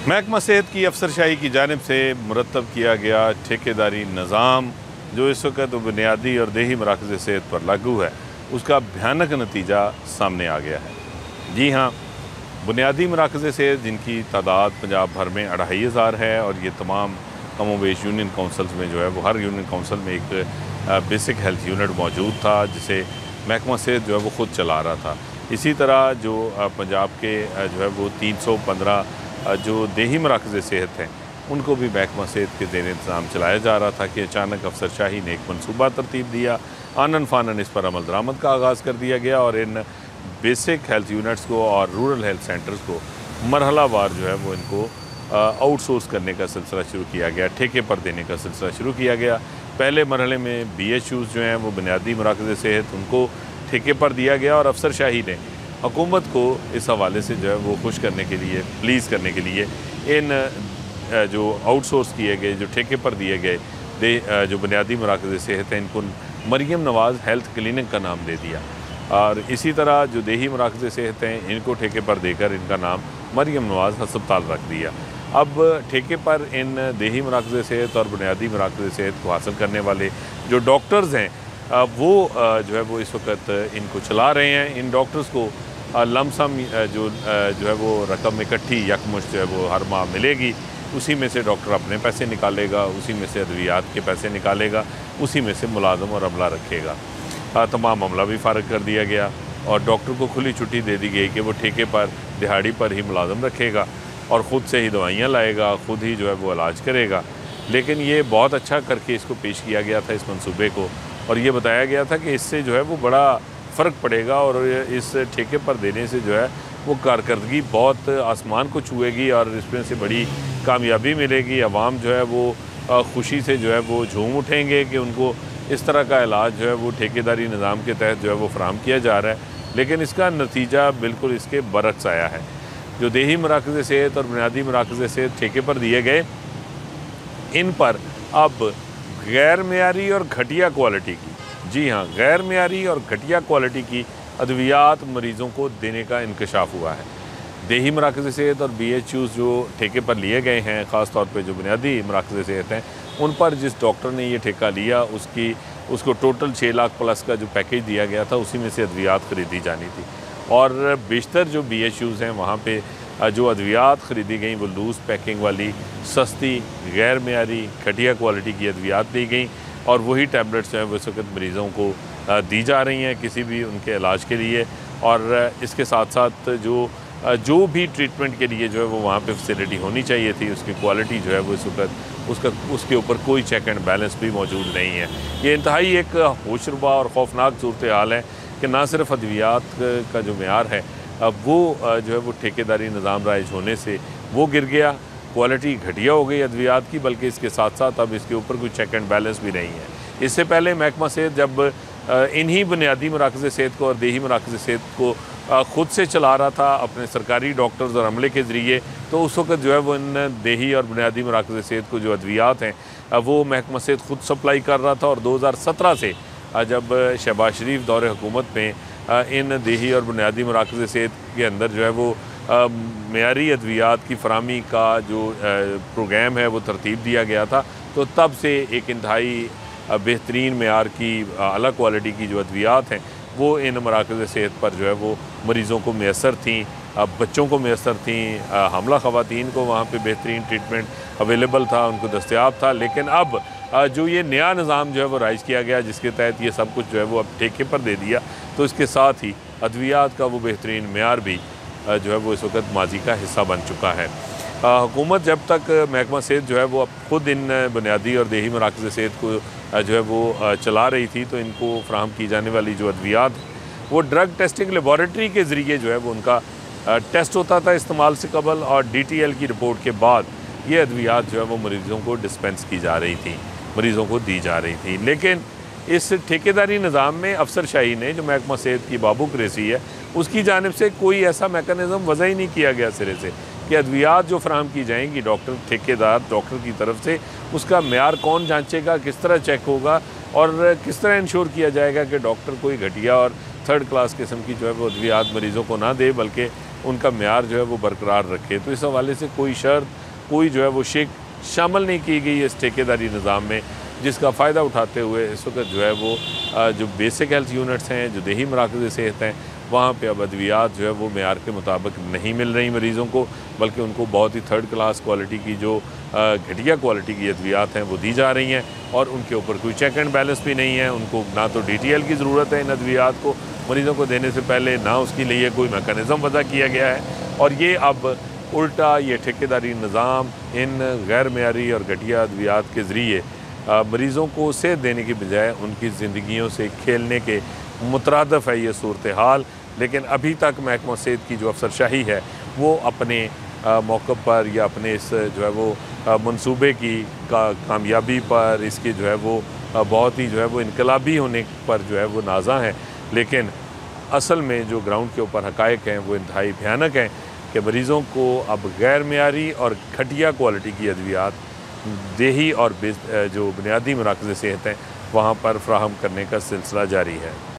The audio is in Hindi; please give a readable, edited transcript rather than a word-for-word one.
महकमा सेहत की अफसरशाही की जानिब से मुरतब किया गया ठेकेदारी निज़ाम जो इस वक्त बुनियादी और देही मराकज़ सेहत पर लागू है, उसका भयानक नतीजा सामने आ गया है। जी हाँ, बुनियादी मराकज़ सेहत जिनकी तादाद पंजाब भर में 2500 है और ये तमाम कमोबेश यूनियन काउंसिल्स में जो है वो हर यूनियन काउंसिल में एक बेसिक हेल्थ यूनिट मौजूद था, जिसे महकमा सेहत जो है वो ख़ुद चला रहा था। इसी तरह जो पंजाब के जो है वो 315 जो देही मराकज़ सेहत हैं, उनको भी महकमा सेहत के ज़ेर इंतज़ाम चलाया जा रहा था कि अचानक अफसरशाही ने एक मनसूबा तरतीब दिया। आनन फानन इस पर अमल दरामद का आगाज़ कर दिया गया और इन बेसिक हेल्थ यूनिट्स को और रूरल हेल्थ सेंटर्स को मरहलावार जो है वो इनको आउटसोर्स करने का सिलसिला शुरू किया गया, ठेके पर देने का सिलसिला शुरू किया गया। पहले मरहले में BHUs जो हैं वो बुनियादी मराकज़ सेहत उनको ठेके पर दिया गया और अफसरशाही ने हुकूमत को इस हवाले से जो है वो खुश करने के लिए, प्लीज़ करने के लिए इन जो आउटसोर्स किए गए, जो ठेके पर दिए गए जो बुनियादी मराकज़ सेहत हैं, इनको मरियम नवाज़ हेल्थ क्लिनिक का नाम दे दिया। और इसी तरह जो देही मराकज़ सेहत हैं, इनको ठेके पर देकर इनका नाम मरियम नवाज़ हस्पताल रख दिया। अब ठेके पर इन देही मराकज़ सेहत और बुनियादी मराकज़ सेहत को हासिल करने वाले जो डॉक्टर्स हैं, वो जो है वो इस वक्त इनको चला रहे हैं। इन डॉक्टर्स को लमसम जो है वो रकम इकट्ठी यकमुश्त जो है वो हर माह मिलेगी, उसी में से डॉक्टर अपने पैसे निकालेगा, उसी में से अद्वियात के पैसे निकालेगा, उसी में से मुलाजम और अमला रखेगा। तमाम अमला भी फ़ारग कर दिया गया और डॉक्टर को खुली छुट्टी दे दी गई कि वो ठेके पर दिहाड़ी पर ही मुलाजम रखेगा और ख़ुद से ही दवाइयाँ लाएगा, ख़ुद ही जो है वो इलाज करेगा। लेकिन ये बहुत अच्छा करके इसको पेश किया गया था इस मंसूबे को, और ये बताया गया था कि इससे जो है वो बड़ा फ़र्क पड़ेगा और इस ठेके पर देने से जो है वो कारकर्दगी बहुत आसमान को छुएगी और इसमें से बड़ी कामयाबी मिलेगी। अवाम जो है वो खुशी से जो है वो झूम उठेंगे कि उनको इस तरह का इलाज जो है वो ठेकेदारी निज़ाम के तहत जो है वो फराहम किया जा रहा है। लेकिन इसका नतीजा बिल्कुल इसके बरक्स आया है। जो देही मराकज़ सेहत और बुनियादी मराकज़ सेहत ठेके पर दिए गए, इन पर अब गैर मेयारी और घटिया क्वालिटी की, जी हाँ, गैर मेयारी और घटिया क्वालिटी की अद्वियात मरीज़ों को देने का इंकशाफ हुआ है। देही मराकज़ सेहत और BHUs जो ठेके पर लिए गए हैं, ख़ास तौर पे जो बुनियादी मराकज़ सेहत हैं, उन पर जिस डॉक्टर ने ये ठेका लिया उसको टोटल 6 लाख प्लस का जो पैकेज दिया गया था, उसी में से अद्वियात ख़रीदी जानी थी। और बेशतर जो BHUs हैं, वहाँ पे जो अद्वियात ख़रीदी गई वो लूज़ पैकिंग वाली सस्ती गैर मेयारी घटिया क्वालिटी की अद्वियात दी गई और वही टैबलेट्स जो हैं वो इस वक्त मरीज़ों को दी जा रही हैं किसी भी उनके इलाज के लिए। और इसके साथ साथ जो भी ट्रीटमेंट के लिए जो है वो वहाँ पे फैसिलिटी होनी चाहिए थी, उसकी क्वालिटी जो है वो इस वक्त उसके ऊपर कोई चेक एंड बैलेंस भी मौजूद नहीं है। ये इंतहाई एक होशरुबा और खौफनाक सूरत हाल है कि ना सिर्फ अद्वियात का जो मेयार है वो जो है वो ठेकेदारी निज़ाम राइज होने से वो गिर गया, क्वालिटी घटिया हो गई अद्वियात की, बल्कि इसके साथ साथ अब इसके ऊपर कोई चेक एंड बैलेंस भी नहीं है। इससे पहले महकमा सेहत जब इन्हीं बुनियादी मराकज़ सेहत को और देही मराकज़ सेहत को ख़ुद से चला रहा था अपने सरकारी डॉक्टर्स और अमले के ज़रिए, तो उस वक्त जो है वो इन देही और बुनियादी मराकज़ सेहत को जो अद्वियात हैं वो महकमा सेहत ख़ुद सप्लाई कर रहा था। और 2017 से जब शहबाज शरीफ दौरे हुकूमत में इन देही और बुनियादी मराकज़ सेहत के अंदर जो है वो मेयारी अद्वियात की फराहमी का जो प्रोग्राम है वो तरतीब दिया गया था, तो तब से एक इंतहाई बेहतरीन मेयार की अला क्वालिटी की जो अद्वियात हैं वो इन मराकज़ सेहत पर जो है वो मरीज़ों को मैसर थी, बच्चों को मैसर थी, हमला ख़वातीन को वहाँ पे बेहतरीन ट्रीटमेंट अवेलेबल था, उनको दस्तयाब था। लेकिन अब जो ये नया निज़ाम जो है वो राइज़ किया गया, जिसके तहत ये सब कुछ जो है वो अब ठेके पर दे दिया, तो इसके साथ ही अद्वियात का वो बेहतरीन मेयार भी जो है वो इस वक्त माजी का हिस्सा बन चुका है। हुकूमत जब तक महकमा सेहत जो है वो अब ख़ुद इन बुनियादी और देही मराकज़ सेहत को जो है वो चला रही थी, तो इनको फ़राहम की जाने वाली जो अद्वियात वो ड्रग टेस्टिंग लेबॉरेटरी के ज़रिए जो है वो उनका टेस्ट होता था इस्तेमाल से कबल, और DTL की रिपोर्ट के बाद ये अद्वियात जो है वो मरीज़ों को डिस्पेंस की जा रही थी, मरीज़ों को दी जा रही थी। लेकिन इस ठेकेदारी निज़ाम में अफसरशाही ने, जो महकमा सेहत की बाबूकरेसी है, उसकी जानिब से कोई ऐसा मेकनिज़म वज़ा ही नहीं किया गया सिरे से कि अद्वियात जो फराहम की जाएंगी ठेकेदार डॉक्टर की तरफ से, उसका मेयार कौन जांचेगा, किस तरह चेक होगा और किस तरह इंश्योर किया जाएगा कि डॉक्टर कोई घटिया और थर्ड क्लास किस्म की जो है वो अद्वियात मरीज़ों को ना दे, बल्कि उनका म्यार जो है वो बरकरार रखे। तो इस हवाले से कोई शर्त, कोई जो है वो शेक शामिल नहीं की गई इस ठेकेदारी निज़ाम में, जिसका फ़ायदा उठाते हुए इस वक्त जो है वो जो बेसिक हेल्थ यूनिट्स हैं, जो देही मराकज़ सेहत हैं, वहाँ पे अब अद्वियात जो है वो मेयार के मुताबिक नहीं मिल रही मरीज़ों को, बल्कि उनको बहुत ही थर्ड क्लास क्वालिटी की जो घटिया क्वालिटी की अद्वियात हैं वो दी जा रही हैं, और उनके ऊपर कोई चेक एंड बैलेंस भी नहीं है। उनको ना तो DTL की ज़रूरत है इन अद्वियात को मरीज़ों को देने से पहले, ना उसके लिए कोई मैकेनिज़्म वज़ा किया गया है। और ये अब उल्टा ये ठेकेदारी निज़ाम इन गैर मेयारी और घटिया अद्वियात के ज़रिए मरीज़ों को सेहत देने की बजाय उनकी ज़िंदगियों से खेलने के मुतरादफ़ है ये सूरत हाल। लेकिन अभी तक महकमा सेहत की जो अफसरशाही है वो अपने मौक़िफ़ पर या अपने इस जो है वो मंसूबे की कामयाबी पर, इसके जो है वो बहुत ही जो है वो इनकलाबी होने पर जो है वो नाज़ा हैं। लेकिन असल में जो ग्राउंड के ऊपर हक़ाइक़ हैं वो इंतहाई भयानक हैं कि मरीज़ों को अब गैर मेयारी और घटिया क्वालिटी की अद्वियात देही और जो बुनियादी मराकज़ सेहत हैं वहाँ पर फ़राहम करने का सिलसिला जारी है।